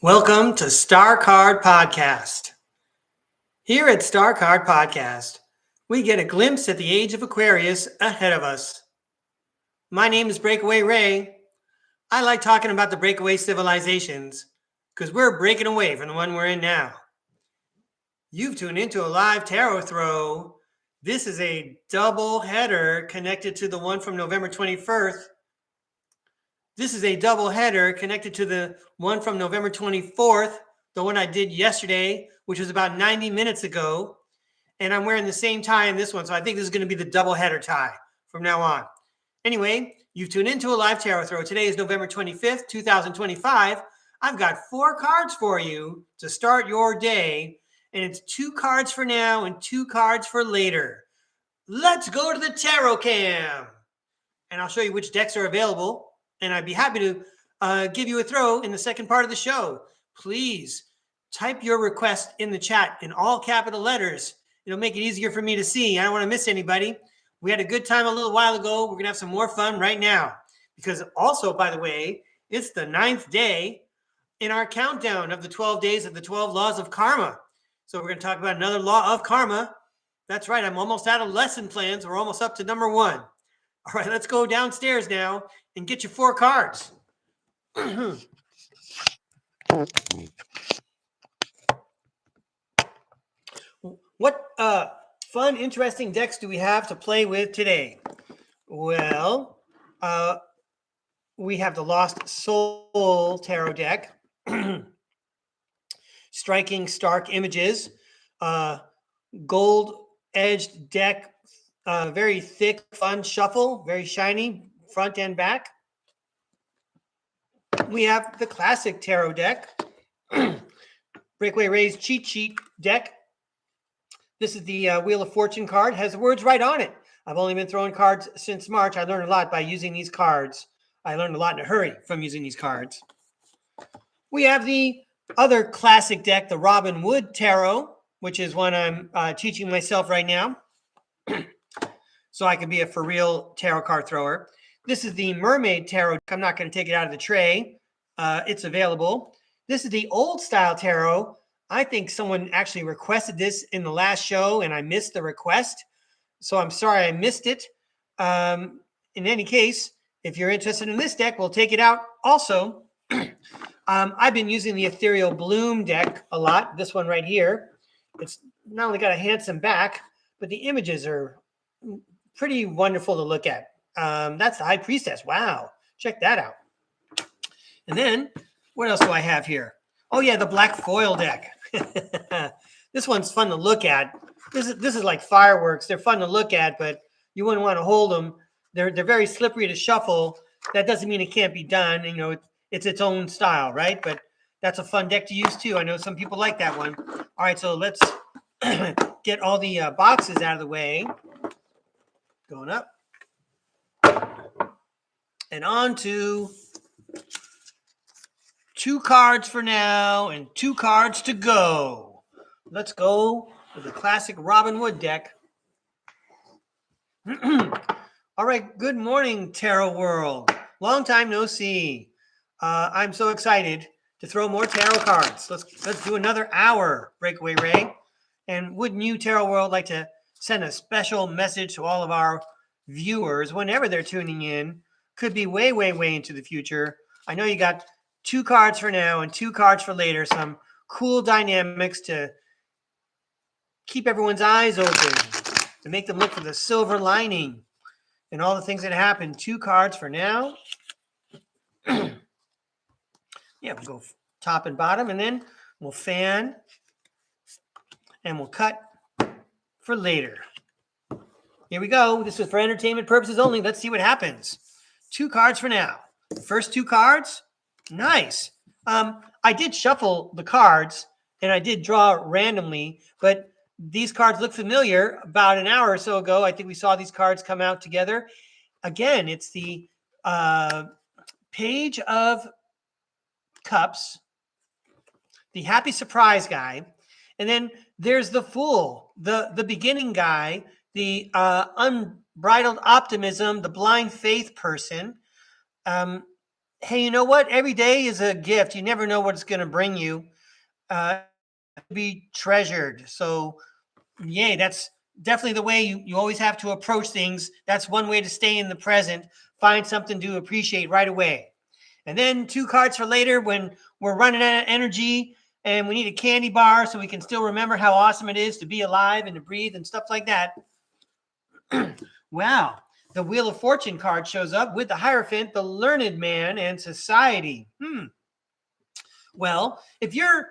Welcome to STARCARD Podcast. Here at STARCARD Podcast, we get a glimpse at the age of Aquarius ahead of us. My name is Breakaway Ray. I like talking about the breakaway civilizations because we're breaking away from the one we're in now. You've tuned into a live tarot throw. This is a double header connected to the one from November 21st. This is a double header connected to the one from November 24th, the one I did yesterday, which was about 90 minutes ago. And I'm wearing the same tie in this one, so I think this is going to be the double header tie from now on. Anyway, you've tuned into a live tarot throw. Today is November 25th, 2025. I've got 4 cards for you to start your day, and it's 2 cards for now and 2 cards for later. Let's go to the tarot cam, and I'll show you which decks are available. And I'd be happy to give you a throw in the second part of the show. Please type your request in the chat in all capital letters. It'll make it easier for me to see. I don't want to miss anybody. We had a good time a little while ago. We're going to have some more fun right now. Because also, by the way, it's the 9th day in our countdown of the 12 days of the 12 laws of karma. So we're going to talk about another law of karma. That's right. I'm almost out of lesson plans. We're almost up to number 1. All right, let's go downstairs now and get you 4 cards. What fun, interesting decks do we have to play with today? Well, we have the Lost Soul Tarot deck, Striking Stark Images, gold-edged deck, very thick, fun shuffle, very shiny, front and back. We have the classic tarot deck, Breakaway Ray's cheat sheet deck. This is the Wheel of Fortune card, has the words right on it. I've only been throwing cards since March. I learned a lot by using these cards. I learned a lot in a hurry from using these cards. We have the other classic deck, the Robin Wood Tarot, which is one I'm teaching myself right now, so I can be a for real tarot card thrower. This is the Mermaid Tarot. I'm not going to take it out of the tray. It's available. This is the Old Style Tarot. I think someone actually requested this in the last show, and I missed the request. So I'm sorry I missed it. In any case, if you're interested in this deck, we'll take it out also. I've been using the Ethereal Bloom deck a lot. This one right here. It's not only got a handsome back, but the images are pretty wonderful to look at. That's the High Priestess. Wow. Check that out. And then, what else do I have here? Oh, yeah, the Black Foil deck. This one's fun to look at. This is like fireworks. They're fun to look at, but you wouldn't want to hold them. They're very slippery to shuffle. That doesn't mean it can't be done. You know, it's its own style, right? But that's a fun deck to use, too. I know some people like that one. All right, so let's get all the boxes out of the way. Going up. And on to 2 cards for now and 2 cards to go. Let's go with the classic Robin Wood deck. All right, good morning, Tarot World. Long time no see. I'm so excited to throw more tarot cards. Let's do another hour, Breakaway Ray. And wouldn't you, Tarot World, like to send a special message to all of our viewers whenever they're tuning in? Could be way, way, way into the future. I know you got 2 cards for now and 2 cards for later. Some cool dynamics to keep everyone's eyes open, to make them look for the silver lining and all the things that happen. 2 cards for now. Yeah, we'll go top and bottom, and then we'll fan and we'll cut for later. Here we go. This is for entertainment purposes only. Let's see what happens. 2 cards for now. First 2 cards. Nice. I did shuffle the cards and I did draw randomly, but these cards look familiar. About an hour or so ago, I think we saw these cards come out together. Again, it's the Page of Cups, the Happy Surprise guy, and then there's the Fool, the beginning guy, the unbridled optimism, the blind faith person. hey, you know what? Every day is a gift. You never know what it's going to bring you. Be treasured. So, yay, that's definitely the way you always have to approach things. That's one way to stay in the present. Find something to appreciate right away. And then 2 cards for later when we're running out of energy and we need a candy bar so we can still remember how awesome it is to be alive and to breathe and stuff like that. Wow. The Wheel of Fortune card shows up with the Hierophant, the Learned Man, and Society. Well, if you're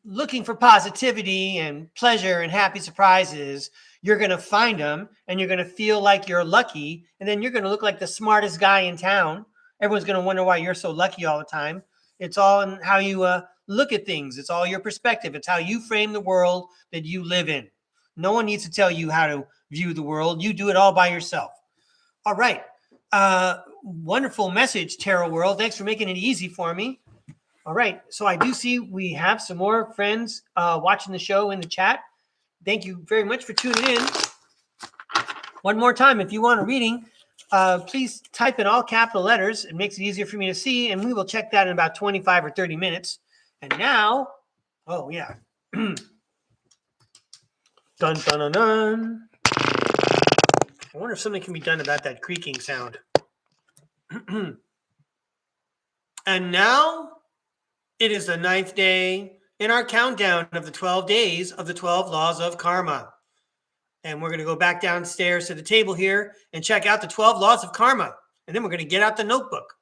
looking for positivity and pleasure and happy surprises, you're going to find them and you're going to feel like you're lucky. And then you're going to look like the smartest guy in town. Everyone's going to wonder why you're so lucky all the time. It's all in how you look at things. It's all your perspective. It's how you frame the world that you live in. No one needs to tell you how to view the world. You do it all by yourself. All right. Wonderful message, Tarot World. Thanks for making it easy for me. All right. So I do see we have some more friends watching the show in the chat. Thank you very much for tuning in. One more time, if you want a reading, please type in all capital letters. It makes it easier for me to see, and we will check that in about 25 or 30 minutes. And now, oh, yeah. Dun, dun, dun, dun. I wonder if something can be done about that creaking sound. And now it is the 9th day in our countdown of the 12 days of the 12 laws of karma. And we're going to go back downstairs to the table here and check out the 12 laws of karma. And then we're going to get out the notebook.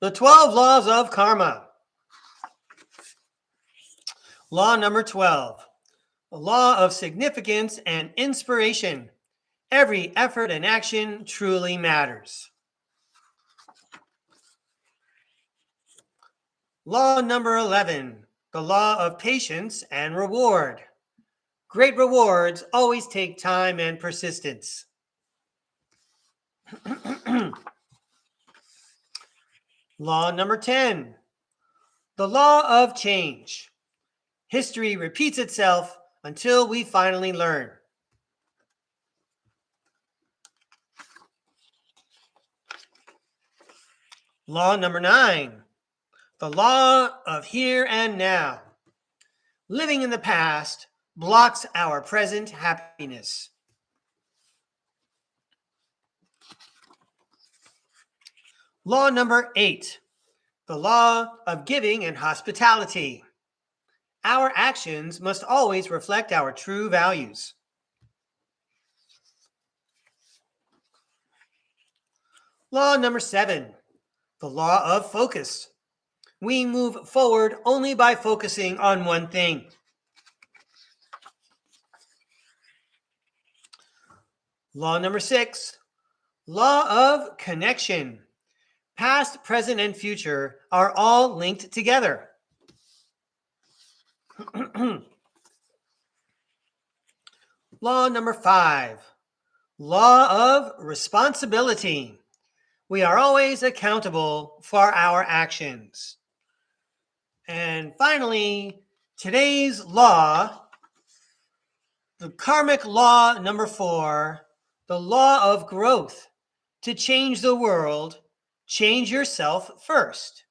The 12 laws of karma. Law number 12. The law of significance and inspiration. Every effort and action truly matters. Law number 11. The law of patience and reward. Great rewards always take time and persistence. Law number 10. The law of change. History repeats itself until we finally learn. Law number 9. The law of here and now. Living in the past blocks our present happiness. Law number 8. The law of giving and hospitality. Our actions must always reflect our true values. Law number 7. The law of focus. We move forward only by focusing on one thing. Law number 6. Law of connection. Past, present, and future are all linked together. Law number 5. Law of responsibility. We are always accountable for our actions. And finally, today's law, the karmic law number 4, the law of growth. To change the world, change yourself first.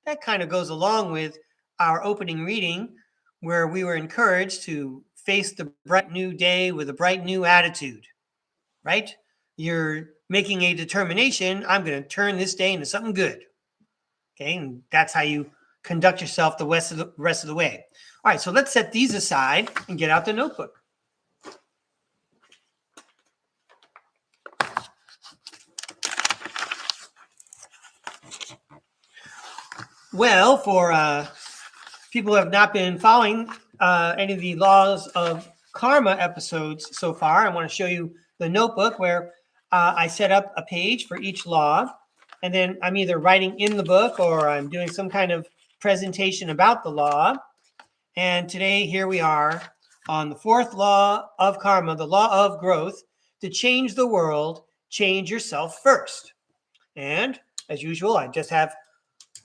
That kind of goes along with our opening reading where we were encouraged to face the bright new day with a bright new attitude, right? You're making a determination, I'm going to turn this day into something good. Okay, and that's how you conduct yourself the rest of the way. All right, so let's set these aside and get out the notebook. Well, for people who have not been following any of the laws of karma episodes so far, I want to show you the notebook where I set up a page for each law, and then I'm either writing in the book or I'm doing some kind of presentation about the law. And today, here we are on the 4th law of karma, the law of growth. To change the world, change yourself first. And as usual, I just have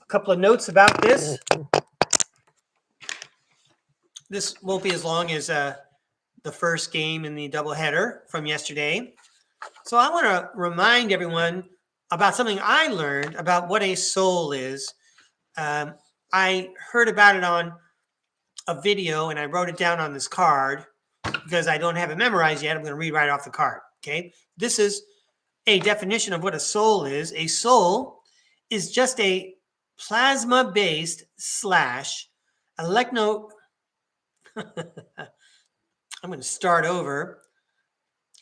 a couple of notes about this. This won't be as long as the first game in the doubleheader from yesterday. So I want to remind everyone about something I learned about what a soul is. I heard about it on a video and I wrote it down on this card because I don't have it memorized yet. I'm going to read right off the card. Okay. This is a definition of what a soul is. A soul is just a plasma-based / electro. I'm going to start over.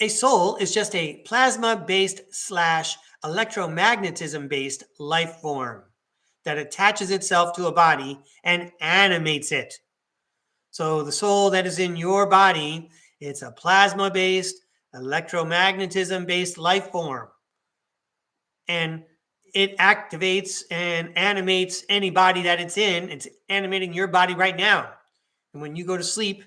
A soul is just a plasma-based / electromagnetism-based life form that attaches itself to a body and animates it. So the soul that is in your body, it's a plasma-based, electromagnetism-based life form. And it activates and animates any body that it's in. It's animating your body right now. And when you go to sleep,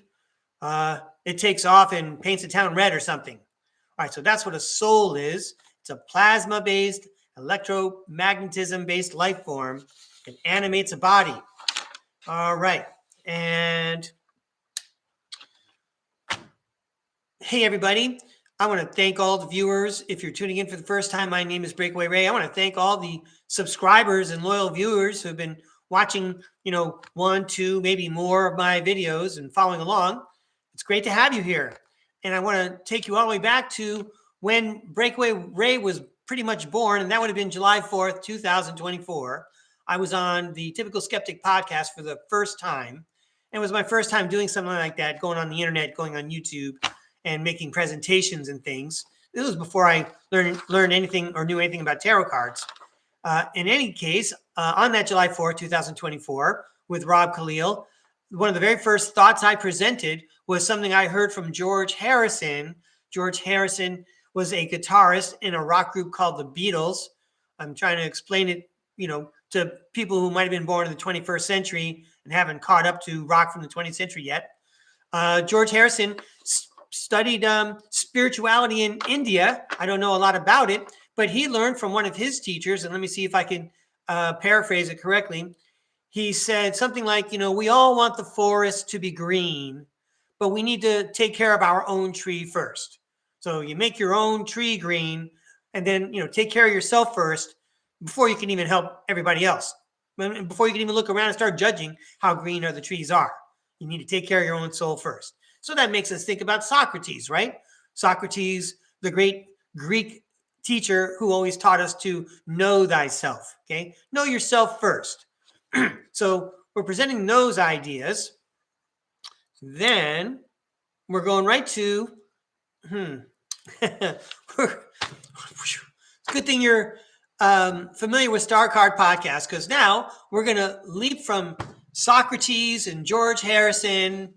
it takes off and paints the town red or something. All right, so that's what a soul is. It's a plasma-based, electromagnetism-based life form. It animates a body. All right. And hey, everybody. I want to thank all the viewers. If you're tuning in for the first time, my name is Breakaway Ray. I want to thank all the subscribers and loyal viewers who have been watching, 1, 2, maybe more of my videos and following along. It's great to have you here. And I want to take you all the way back to when Breakaway Ray was pretty much born, and that would have been July 4th, 2024. I was on the Typical Skeptic podcast for the first time. And it was my first time doing something like that, going on the internet, going on YouTube, and making presentations and things. This was before I learned anything or knew anything about tarot cards. In any case, on that July 4th, 2024, with Rob Khalil, one of the very first thoughts I presented was something I heard from George Harrison. George Harrison was a guitarist in a rock group called the Beatles. I'm trying to explain it, to people who might have been born in the 21st century and haven't caught up to rock from the 20th century yet. George Harrison studied spirituality in India. I don't know a lot about it, but he learned from one of his teachers, and let me see if I can paraphrase it correctly. He said something like, we all want the forest to be green, but we need to take care of our own tree first. So you make your own tree green, and then, take care of yourself first before you can even help everybody else. Before you can even look around and start judging how green the trees are. You need to take care of your own soul first. So that makes us think about Socrates, right? Socrates, the great Greek teacher who always taught us to know thyself, okay? Know yourself first. So we're presenting those ideas. Then we're going right to, it's a good thing you're familiar with STARCARD podcast, because now we're going to leap from Socrates and George Harrison,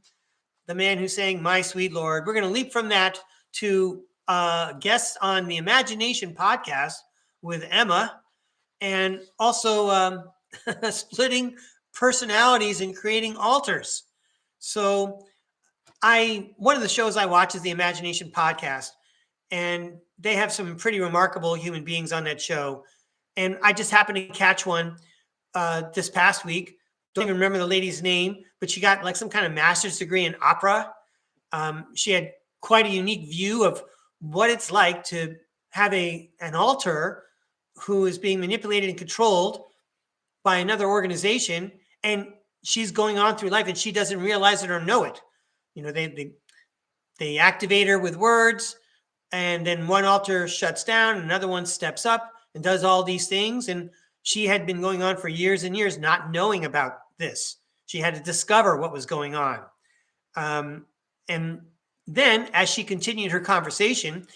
the man who sang My Sweet Lord. We're going to leap from that to guests on the Imagination podcast with Emma, and also splitting personalities and creating alters. So one of the shows I watch is the Imagination podcast, and they have some pretty remarkable human beings on that show. And I just happened to catch one this past week. Don't even remember the lady's name, but she got like some kind of master's degree in opera. She had quite a unique view of what it's like to have an alter who is being manipulated and controlled by another organization, and she's going on through life and she doesn't realize it or know it. They activate her with words, and then one alter shuts down, another one steps up and does all these things. And she had been going on for years and years not knowing about this. She had to discover what was going on. And then as she continued her conversation,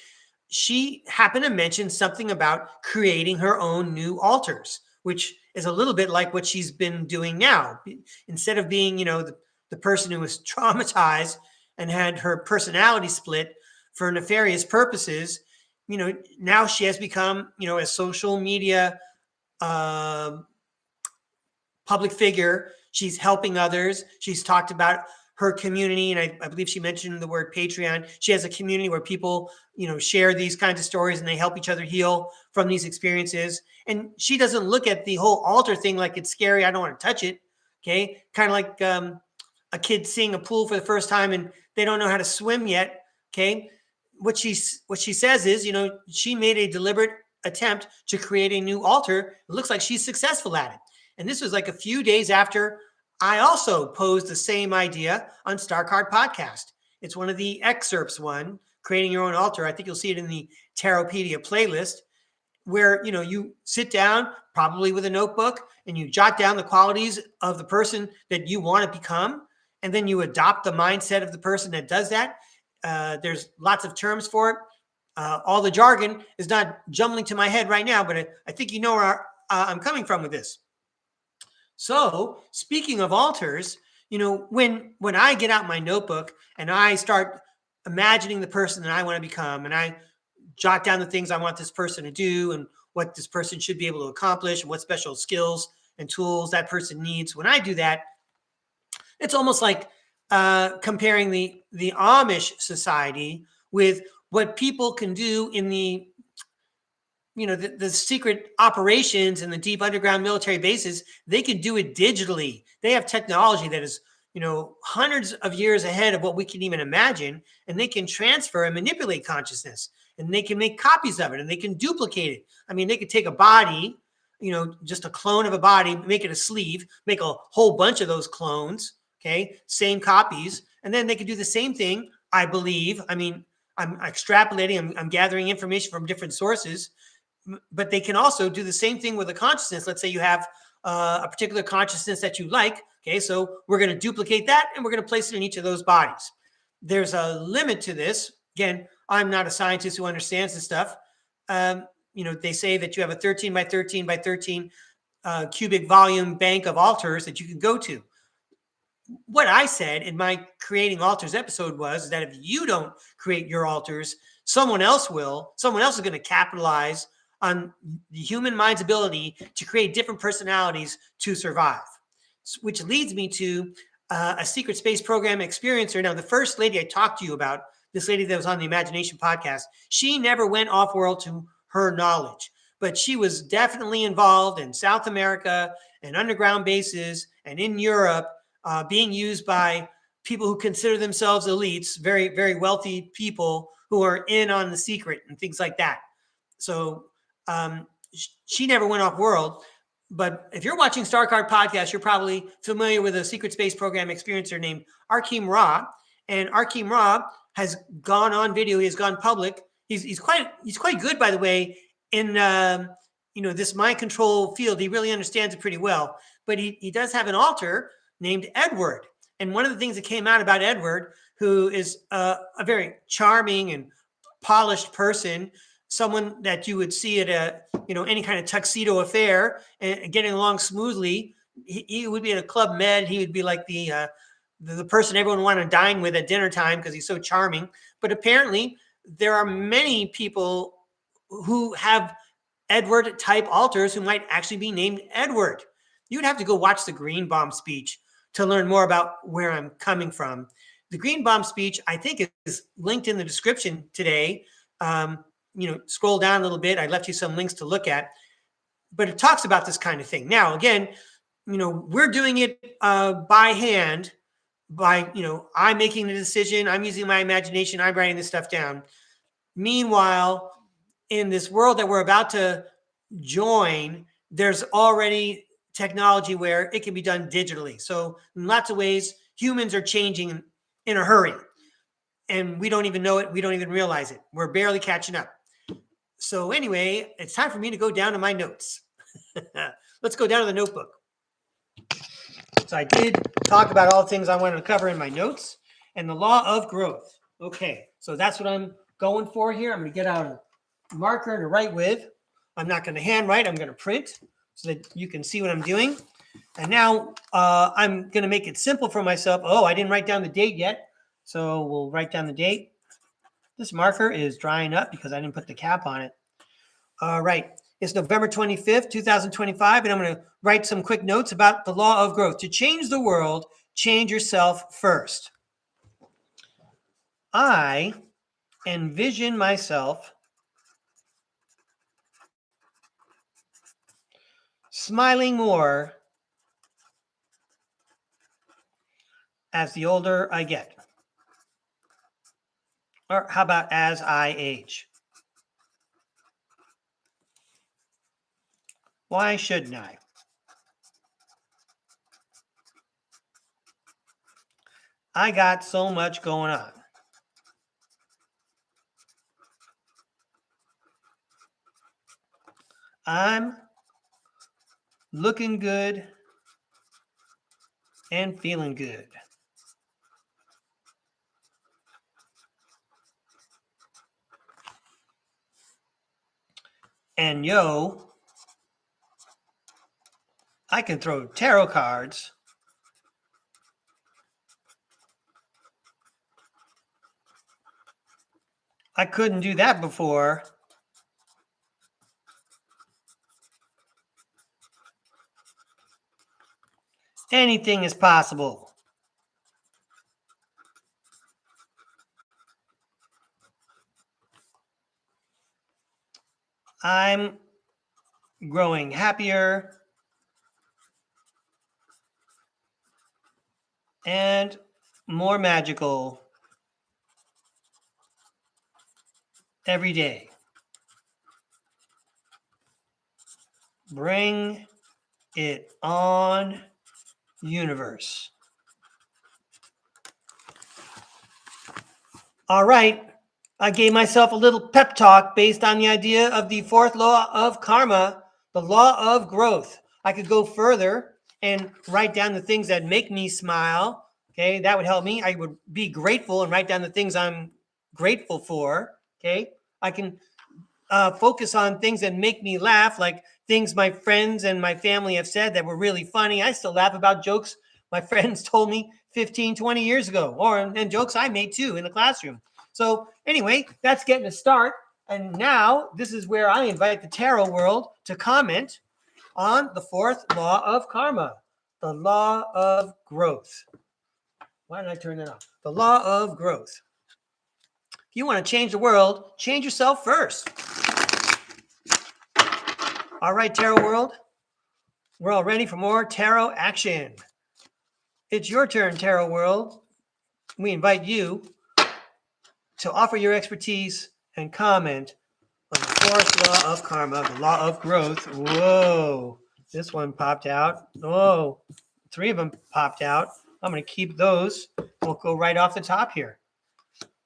she happened to mention something about creating her own new alters, which is a little bit like what she's been doing now. Instead of being, the person who was traumatized and had her personality split for nefarious purposes, now she has become, a social media public figure. She's helping others. She's talked about her community, and I believe she mentioned the word Patreon. She has a community where people, share these kinds of stories and they help each other heal from these experiences. And she doesn't look at the whole altar thing like it's scary. I don't want to touch it. Okay. Kind of like a kid seeing a pool for the first time and they don't know how to swim yet. Okay. What she says is, she made a deliberate attempt to create a new altar. It looks like she's successful at it. And this was like a few days after I also posed the same idea on StarCard Podcast. It's one of the excerpts, creating your own altar. I think you'll see it in the Tarotpedia playlist, where you sit down probably with a notebook and you jot down the qualities of the person that you want to become, and then you adopt the mindset of the person that does that. There's lots of terms for it. All the jargon is not jumbling to my head right now, but I think you know where I'm coming from with this. So speaking of altars, when I get out my notebook and I start imagining the person that I want to become, and I jot down the things I want this person to do and what this person should be able to accomplish and what special skills and tools that person needs. When I do that, it's almost like comparing the Amish society with what people can do in the secret operations and the deep underground military bases. They can do it digitally. They have technology that is, hundreds of years ahead of what we can even imagine. And they can transfer and manipulate consciousness, and they can make copies of it, and they can duplicate it. I mean, they could take a body, just a clone of a body, make it a sleeve, make a whole bunch of those clones. Okay. Same copies. And then they could do the same thing, I believe. I mean, I'm extrapolating, I'm gathering information from different sources. But they can also do the same thing with a consciousness. Let's say you have a particular consciousness that you like. Okay, so we're going to duplicate that and we're going to place it in each of those bodies. There's a limit to this. Again, I'm not a scientist who understands this stuff. They say that you have a 13 by 13 by 13 cubic volume bank of altars that you can go to. What I said in my Creating Altars episode was that if you don't create your altars, someone else will. Someone else is going to capitalize on the human mind's ability to create different personalities to survive, which leads me to a secret space program experiencer. Now, the first lady I talked to you about, this lady that was on the Imagination podcast, she never went off-world to her knowledge, but she was definitely involved in South America and underground bases and in Europe, being used by people who consider themselves elites, very, very wealthy people who are in on the secret and things like that. So she never went off world. But if you're watching StarCard Podcast, you're probably familiar with a secret space program experiencer named Arkeem Ra. And Arkeem Ra has gone on video. He has gone public. He's quite good, by the way, in this mind control field. He really understands it pretty well. But he does have an altar named Edward. And one of the things that came out about Edward, who is a very charming and polished person, someone that you would see at any kind of tuxedo affair and getting along smoothly. He would be at a Club Med. He would be like the person everyone wanted to dine with at dinner time because he's so charming. But apparently there are many people who have Edward type altars who might actually be named Edward. You'd have to go watch the Green Bomb speech to learn more about where I'm coming from. The Green Bomb speech, I think, is linked in the description today. Scroll down a little bit. I left you some links to look at, but it talks about this kind of thing. Now, again, we're doing it by hand, I'm making the decision. I'm using my imagination. I'm writing this stuff down. Meanwhile, in this world that we're about to join, there's already technology where it can be done digitally. So in lots of ways, humans are changing in a hurry, and we don't even know it. We don't even realize it. We're barely catching up. So anyway, it's time for me to go down to my notes. Let's go down to the notebook. So I did talk about all the things I wanted to cover in my notes and the law of growth. Okay, so that's what I'm going for here. I'm going to get out a marker to write with. I'm not going to handwrite. I'm going to print so that you can see what I'm doing. And now I'm going to make it simple for myself. Oh, I didn't write down the date yet. So we'll write down the date. This marker is drying up because I didn't put the cap on it. All right. It's November 25th, 2025, and I'm going to write some quick notes about the law of growth. To change the world, change yourself first. I envision myself smiling more as the older I get. Or how about as I age? Why shouldn't I? I got so much going on. I'm looking good and feeling good. And yo, I can throw tarot cards I couldn't do that before. Anything is possible. I'm growing happier and more magical every day. Bring it on, universe. All right. I gave myself a little pep talk based on the idea of the fourth law of karma, the law of growth. I could go further and write down the things that make me smile. Okay, that would help me. I would be grateful and write down the things I'm grateful for. Okay, I can focus on things that make me laugh, like things my friends and my family have said that were really funny. I still laugh about jokes my friends told me 15, 20 years ago, and jokes I made too in the classroom. So anyway, that's getting a start. And now this is where I invite the tarot world to comment on the fourth law of karma, the law of growth. Why did I turn that off? The law of growth. If you want to change the world, change yourself first. All right, tarot world, we're all ready for more tarot action. It's your turn, tarot world. We invite you to offer your expertise and comment on the fourth law of karma, the law of growth. Whoa, this one popped out. Oh, 3 of them popped out. I'm going to keep those. We'll go right off the top here.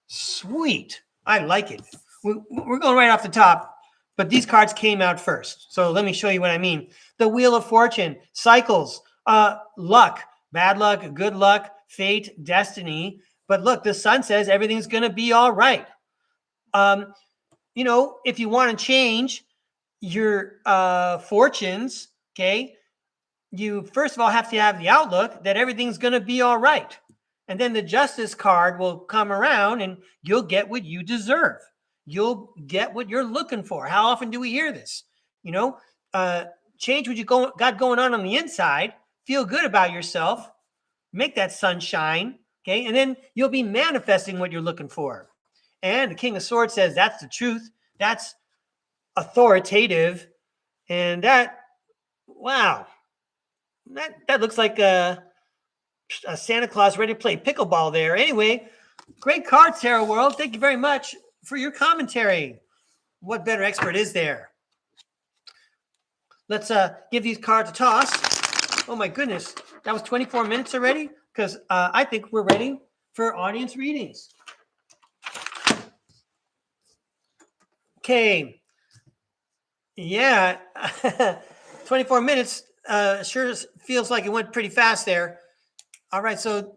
Sweet. I like it. We're going right off the top, but these cards came out first. So let me show you what I mean. The Wheel of Fortune, cycles, luck, bad luck, good luck, fate, destiny. But look, the sun says everything's going to be all right. If you want to change your fortunes, okay, you first of all have to have the outlook that everything's going to be all right. And then the Justice card will come around and you'll get what you deserve. You'll get what you're looking for. How often do we hear this? Change what you got going on the inside. Feel good about yourself. Make that sun shine. Okay. And then you'll be manifesting what you're looking for. And the King of Swords says that's the truth. That's authoritative. And that, wow, that looks like a Santa Claus ready to play pickleball there. Anyway, great cards, Tarot World. Thank you very much for your commentary. What better expert is there? Let's give these cards a toss. Oh my goodness, that was 24 minutes already? Because I think we're ready for audience readings. Okay. Yeah, 24 minutes sure feels like it went pretty fast there. All right, so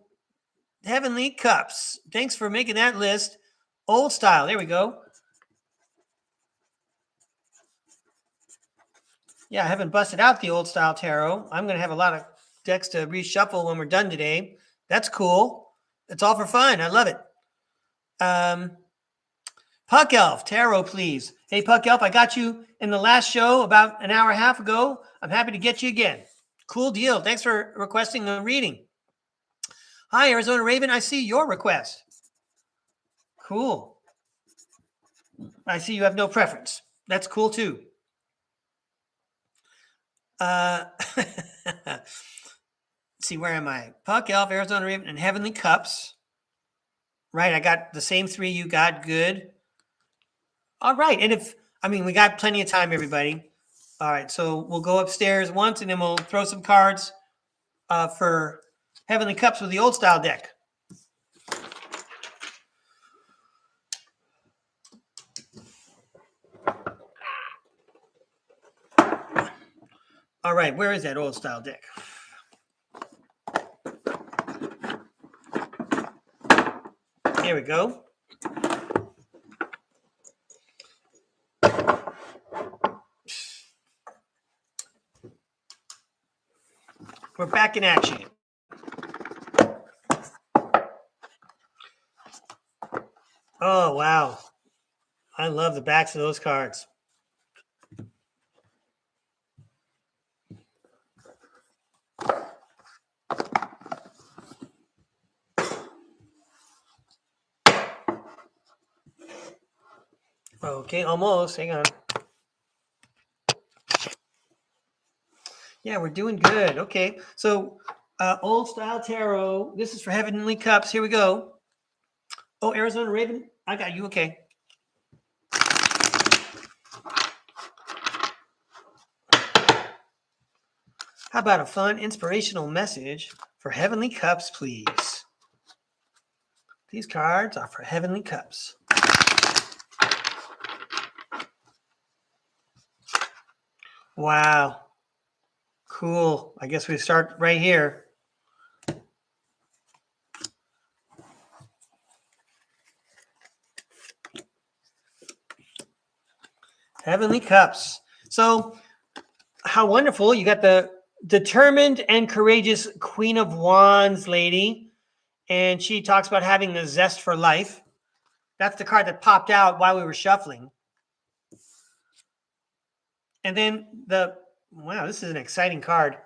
Heavenly Cups. Thanks for making that list. Old style. There we go. Yeah, I haven't busted out the old style tarot. I'm going to have a lot of decks to reshuffle when we're done today. That's cool. It's all for fun. I love it. Puck Elf, tarot, please. Hey, Puck Elf, I got you in the last show about an hour and a half ago. I'm happy to get you again. Cool deal. Thanks for requesting a reading. Hi, Arizona Raven. I see your request. Cool. I see you have no preference. That's cool too. See, where am I? Puck, Elf, Arizona Raven, and Heavenly Cups. Right, I got the same three you got. Good. All right, and we got plenty of time, everybody. All right, so we'll go upstairs once, and then we'll throw some cards for Heavenly Cups with the old style deck. All right, where is that old style deck? Here we go. We're back in action. Oh, wow. I love the backs of those cards. Okay, almost. Hang on. Yeah, we're doing good. Okay, so old style tarot. This is for Heavenly Cups. Here we go. Oh, Arizona Raven, I got you. Okay. How about a fun, inspirational message for Heavenly Cups, please? These cards are for Heavenly Cups. Wow. Cool. I guess we start right here. Heavenly Cups. So, how wonderful. You got the determined and courageous Queen of Wands lady, and she talks about having the zest for life. That's the card that popped out while we were shuffling. And then wow, this is an exciting card.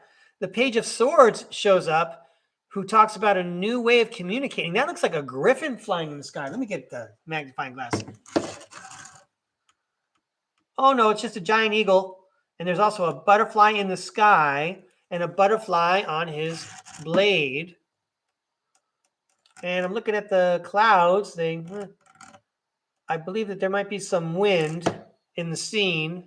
The Page of Swords shows up, who talks about a new way of communicating. That looks like a griffin flying in the sky. Let me get the magnifying glass. Oh, no, it's just a giant eagle. And there's also a butterfly in the sky and a butterfly on his blade. And I'm looking at the clouds. I believe that there might be some wind in the scene.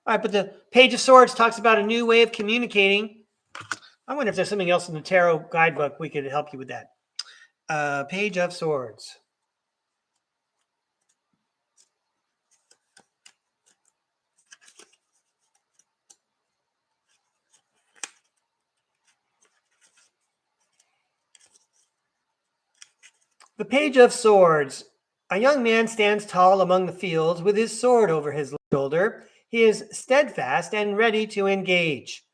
All right, but the Page of Swords talks about a new way of communicating. I wonder if there's something else in the tarot guidebook we could help you with that. Page of Swords. The Page of Swords. A young man stands tall among the fields with his sword over his shoulder. He is steadfast and ready to engage.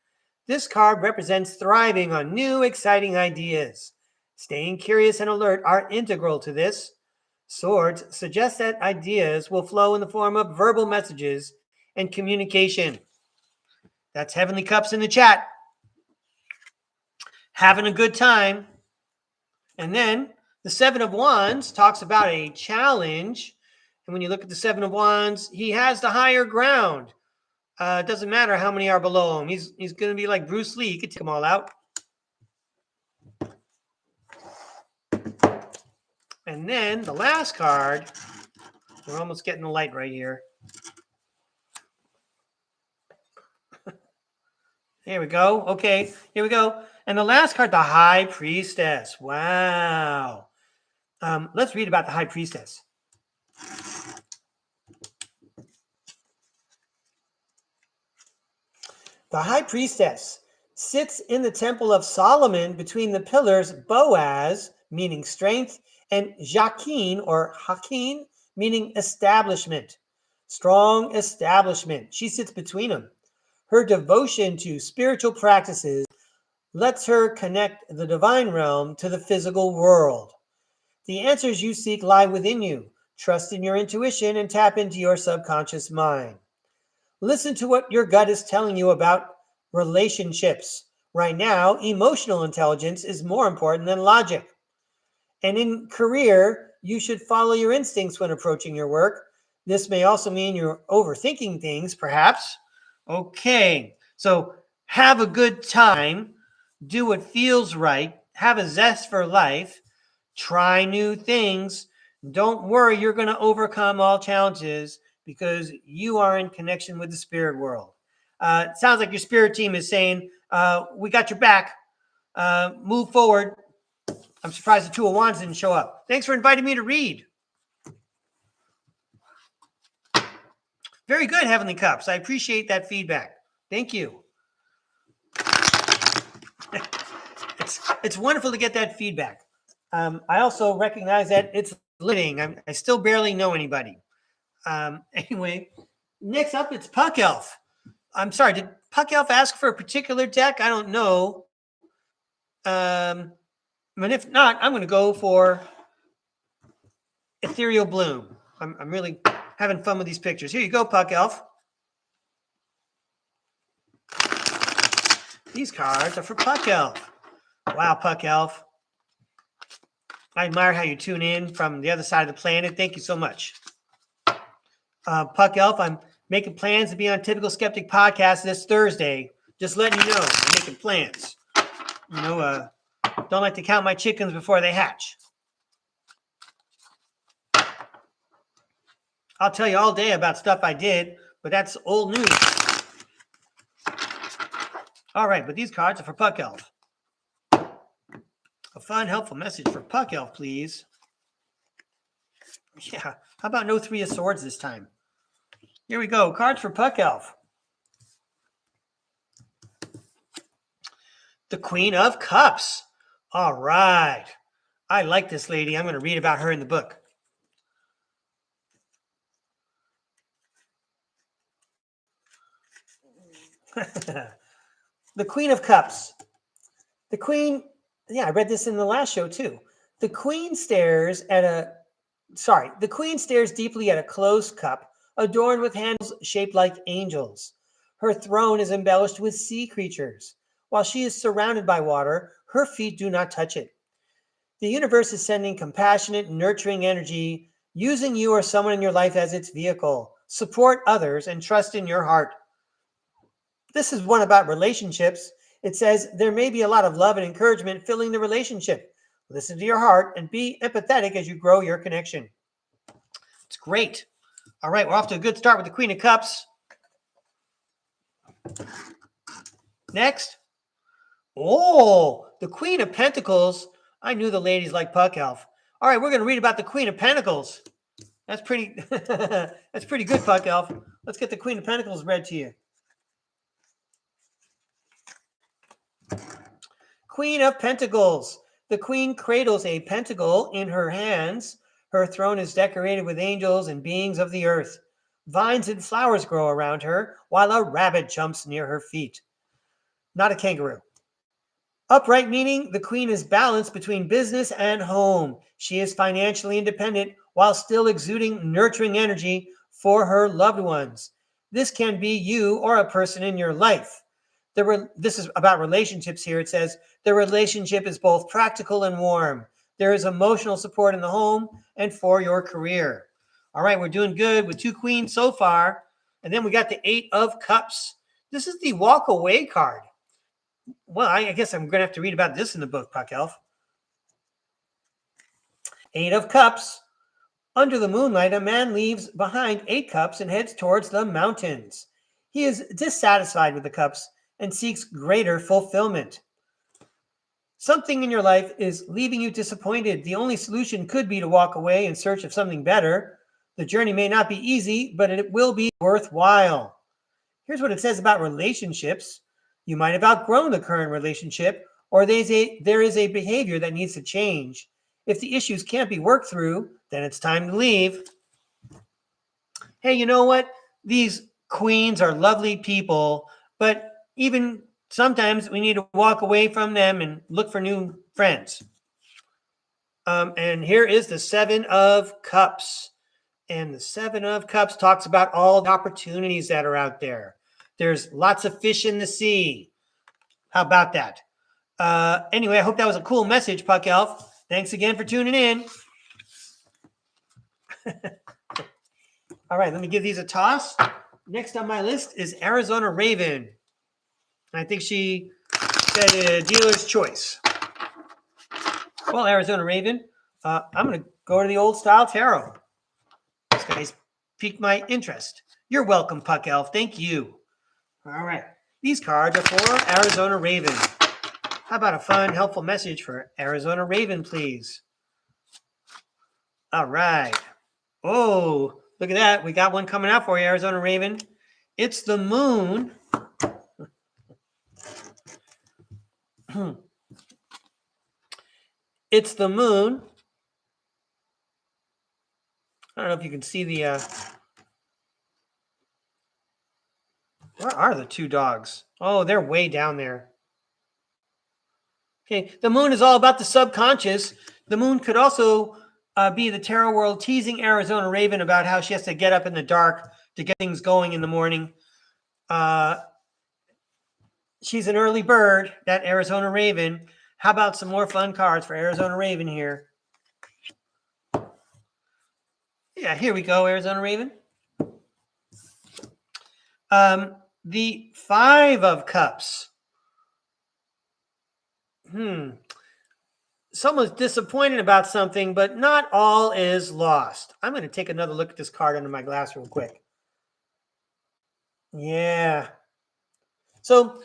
This card represents thriving on new, exciting ideas. Staying curious and alert are integral to this. Swords suggest that ideas will flow in the form of verbal messages and communication. That's Heavenly Cups in the chat. Having a good time. And then the Seven of Wands talks about a challenge. And when you look at the Seven of Wands, he has the higher ground. It doesn't matter how many are below him. He's going to be like Bruce Lee. He could take them all out. And then the last card, we're almost getting the light right here. Here we go. Okay, here we go. And the last card, the High Priestess. Wow. Let's read about the High Priestess. The High Priestess sits in the Temple of Solomon between the pillars Boaz, meaning strength, and Jachin, or Hakin, meaning establishment. Strong establishment. She sits between them. Her devotion to spiritual practices lets her connect the divine realm to the physical world. The answers you seek lie within you. Trust in your intuition and tap into your subconscious mind. Listen to what your gut is telling you about relationships. Right now, emotional intelligence is more important than logic. And in career, you should follow your instincts when approaching your work. This may also mean you're overthinking things, perhaps. Okay, so have a good time, do what feels right, have a zest for life, try new things. Don't worry, you're going to overcome all challenges because you are in connection with the spirit world. It sounds like your spirit team is saying, we got your back. Move forward. I'm surprised the Two of Wands didn't show up. Thanks for inviting me to read. Very good, Heavenly Cups. I appreciate that feedback. Thank you. It's wonderful to get that feedback. I also recognize that it's limiting. I still barely know anybody. Anyway, next up, it's Puck Elf. I'm sorry, did Puck Elf ask for a particular deck? I don't know. But if not, I'm going to go for Ethereal Bloom. I'm really having fun with these pictures. Here you go, Puck Elf. These cards are for Puck Elf. Wow, Puck Elf. I admire how you tune in from the other side of the planet. Thank you so much. Puck Elf, I'm making plans to be on Typical Skeptic Podcast this Thursday. Just letting you know, I'm making plans. Don't like to count my chickens before they hatch. I'll tell you all day about stuff I did, but that's old news. All right, but these cards are for Puck Elf. A fun, helpful message for Puck Elf, please. Yeah, how about no Three of Swords this time? Here we go, cards for Puck Elf. The Queen of Cups. All right. I like this lady. I'm going to read about her in the book. The Queen of Cups. The Queen, I read this in the last show too. The Queen stares deeply at a closed cup adorned with handles shaped like angels. Her throne is embellished with sea creatures. While she is surrounded by water, her feet do not touch it. The universe is sending compassionate, nurturing energy, using you or someone in your life as its vehicle. Support others and trust in your heart. This is one about relationships. It says there may be a lot of love and encouragement filling the relationship. Listen to your heart and be empathetic as you grow your connection. It's great. All right, we're off to a good start with the Queen of Cups. Next. Oh, the Queen of Pentacles. I knew the ladies like Puck Elf. All right, we're going to read about the Queen of Pentacles. That's pretty that's pretty good, Puck Elf. Let's get the Queen of Pentacles read to you. Queen of Pentacles. The Queen cradles a pentacle in her hands. Her throne is decorated with angels and beings of the earth. Vines and flowers grow around her, while a rabbit jumps near her feet. Not a kangaroo. Upright meaning the Queen is balanced between business and home. She is financially independent while still exuding nurturing energy for her loved ones. This can be you or a person in your life. This is about relationships here. It says the relationship is both practical and warm. There is emotional support in the home and for your career. All right, we're doing good with two queens so far. And then we got the Eight of Cups. This is the walk away card. Well, I guess I'm going to have to read about this in the book, Puck Elf. Eight of Cups. Under the moonlight, a man leaves behind 8 cups and heads towards the mountains. He is dissatisfied with the cups and seeks greater fulfillment. Something in your life is leaving you disappointed. The only solution could be to walk away in search of something better. The journey may not be easy, but it will be worthwhile. Here's what it says about relationships. You might have outgrown the current relationship, or there is a behavior that needs to change. If the issues can't be worked through, then it's time to leave. Hey, you know what? These queens are lovely people, but even sometimes we need to walk away from them and look for new friends. And here is the Seven of Cups. And the Seven of Cups talks about all the opportunities that are out there. There's lots of fish in the sea. How about that? Anyway, I hope that was a cool message, Puck Elf. Thanks again for tuning in. All right, let me give these a toss. Next on my list is Arizona Raven. I think she said a dealer's choice. Well, Arizona Raven, I'm going to go to the old style tarot. This guy's piqued my interest. You're welcome, Puck Elf. Thank you. All right. These cards are for Arizona Raven. How about a fun, helpful message for Arizona Raven, please? All right. Oh, look at that. We got one coming out for you, Arizona Raven. It's the moon. It's the moon. I don't know if you can see the... Where are the two dogs? Oh, they're way down there. Okay, the moon is all about the subconscious. The moon could also be the tarot world teasing Arizona Raven about how she has to get up in the dark to get things going in the morning. She's an early bird, that Arizona Raven. How about some more fun cards for Arizona Raven here? Yeah, here we go, Arizona Raven. The Five of Cups. Someone's disappointed about something, but not all is lost. I'm going to take another look at this card under my glass real quick. Yeah. So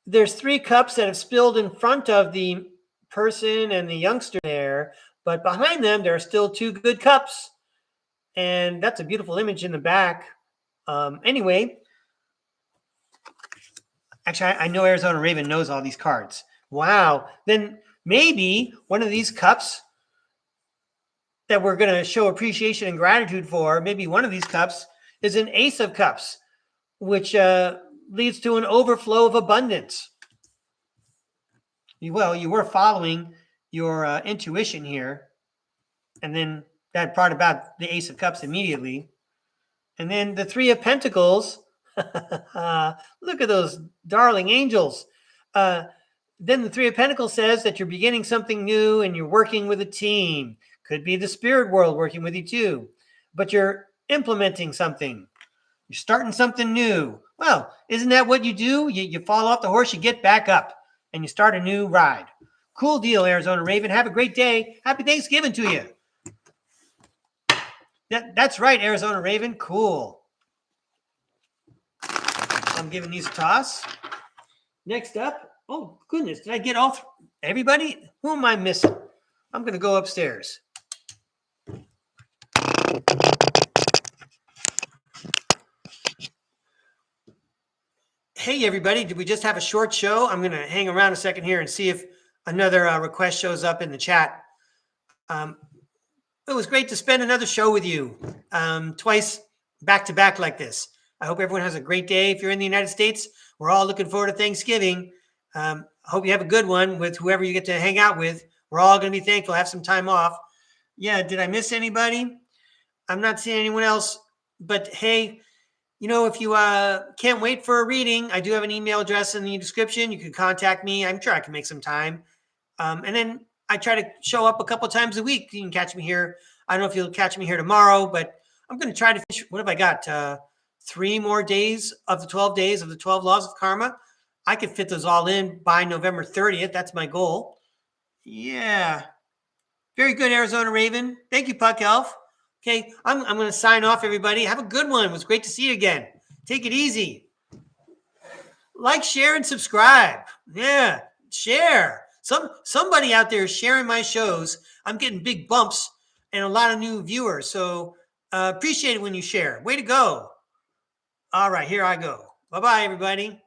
there's three cups that have spilled in front of the person and the youngster there, but behind them, there are still two good cups. And that's a beautiful image in the back. Anyway, actually, I know Arizona Raven knows all these cards. Wow. Then maybe one of these cups that we're going to show appreciation and gratitude for, maybe one of these cups is an Ace of Cups, which leads to an overflow of abundance. Well, you were following your intuition here, and then that brought about the Ace of Cups immediately. And then the Three of Pentacles. Look at those darling angels. Then the Three of Pentacles says that you're beginning something new and you're working with a team. Could be the spirit world working with you too. But you're implementing something. You're starting something new. Well, isn't that what you do? You fall off the horse, you get back up, and you start a new ride. Cool deal, Arizona Raven. Have a great day. Happy Thanksgiving to you. That's right, Arizona Raven. Cool. I'm giving these a toss. Next up, oh goodness, did I get all everybody? Who am I missing? I'm going to go upstairs. Hey everybody, did we just have a short show? I'm going to hang around a second here and see if another request shows up in the chat. It was great to spend another show with you, twice back to back like this. I hope everyone has a great day. If you're in the United States, we're all looking forward to Thanksgiving. I hope you have a good one with whoever you get to hang out with. We're all going to be thankful, have some time off. Yeah, did I miss anybody? I'm not seeing anyone else. But hey, you know, if you can't wait for a reading, I do have an email address in the description. You can contact me. I'm sure I can make some time. And then I try to show up a couple times a week. You can catch me here. I don't know if you'll catch me here tomorrow, but I'm going to try to finish. What have I got? 3 more days of the 12 days of the 12 laws of karma. I could fit those all in by November 30th. That's my goal. Yeah. Very good, Arizona Raven. Thank you, Puck Elf. Okay, I'm going to sign off, everybody. Have a good one. It was great to see you again. Take it easy. Like, share, and subscribe. Yeah, share. Somebody out there is sharing my shows. I'm getting big bumps and a lot of new viewers. So appreciate it when you share. Way to go. All right, here I go. Bye-bye, everybody.